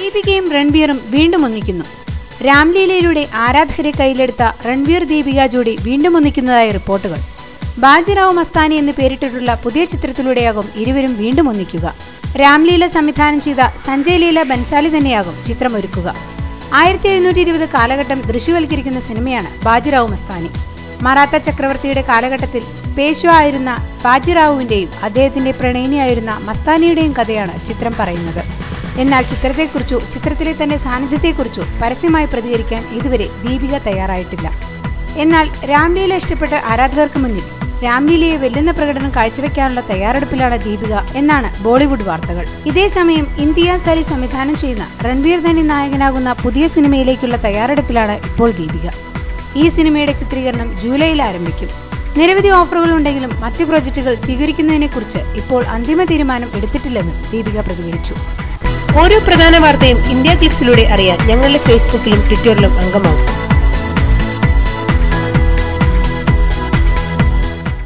ദീപികയും രൺവീറും വീണ്ടും ഒന്നിക്കുന്നു. രാംലീലയിലൂടെ ആരാധകരെ കയ്യിലെടുത്ത രൺവീർ ദീപിക ജോഡി വീണ്ടും ഒന്നിക്കുന്നതായി റിപ്പോർട്ടുകൾ. ബാജിറാവു മസ്താനി എന്ന് പേരിട്ടിട്ടുള്ള പുതിയ ചിത്രത്തിലൂടെയാകും ഇരുവരും വീണ്ടും ഒന്നിക്കുക. രാംലീല സംവിധാനം ചെയ്ത സഞ്ജയ് ലീല ബൻസാലി തന്നെയാകും ചിത്രം ഒരുക്കുക. 1720 കാലഘട്ടം ദൃശ്യവൽക്കരിക്കുന്ന സിനിമയാണ് ബാജിറാവു മസ്താനി. മറാത്ത ചക്രവർത്തിയുടെ കാലഘട്ടത്തിൽ പേഷ്വ ആയിരുന്ന ബാജിറാവുവിന്റെയും അദ്ദേഹത്തിന്റെ പ്രണയിനിയായിരുന്ന മസ്താനിയുടെയും കഥയാണ് ചിത്രം പറയുന്നത്. എന്നാൽ ചിത്രത്തെക്കുറിച്ചോ ചിത്രത്തിലെ തന്റെ സാന്നിധ്യത്തെക്കുറിച്ചോ പരസ്യമായി പ്രതികരിക്കാൻ ഇതുവരെ ദീപിക തയ്യാറായിട്ടില്ല. എന്നാൽ രാംലീല ഇഷ്ടപ്പെട്ട ആരാധകർക്ക് മുന്നിൽ രാംലീലയെ വെല്ലുന്ന പ്രകടനം കാഴ്ചവെക്കാനുള്ള തയ്യാറെടുപ്പിലാണ് ദീപിക എന്നാണ് ബോളിവുഡ് വാർത്തകൾ. ഇതേസമയം ഇംതിയാസ് അലി സംവിധാനം ചെയ്യുന്ന രൺവീർ ധനി നായകനാകുന്ന പുതിയ സിനിമയിലേക്കുള്ള തയ്യാറെടുപ്പിലാണ് ഇപ്പോൾ ദീപിക. ഈ സിനിമയുടെ ചിത്രീകരണം ജൂലൈയിൽ ആരംഭിക്കും. നിരവധി ഓഫറുകൾ ഉണ്ടെങ്കിലും മറ്റു പ്രോജക്റ്റുകൾ സ്വീകരിക്കുന്നതിനെക്കുറിച്ച് ഇപ്പോൾ അന്തിമ തീരുമാനം എടുത്തിട്ടില്ലെന്നും ദീപിക പ്രതികരിച്ചു. ഓരോ പ്രധാന വാർത്തയും ഇന്ത്യ ക്ലിക്സിലൂടെ അറിയാൻ ഞങ്ങളുടെ ഫേസ്ബുക്കിലും ട്വിറ്ററിലും അംഗമാകും.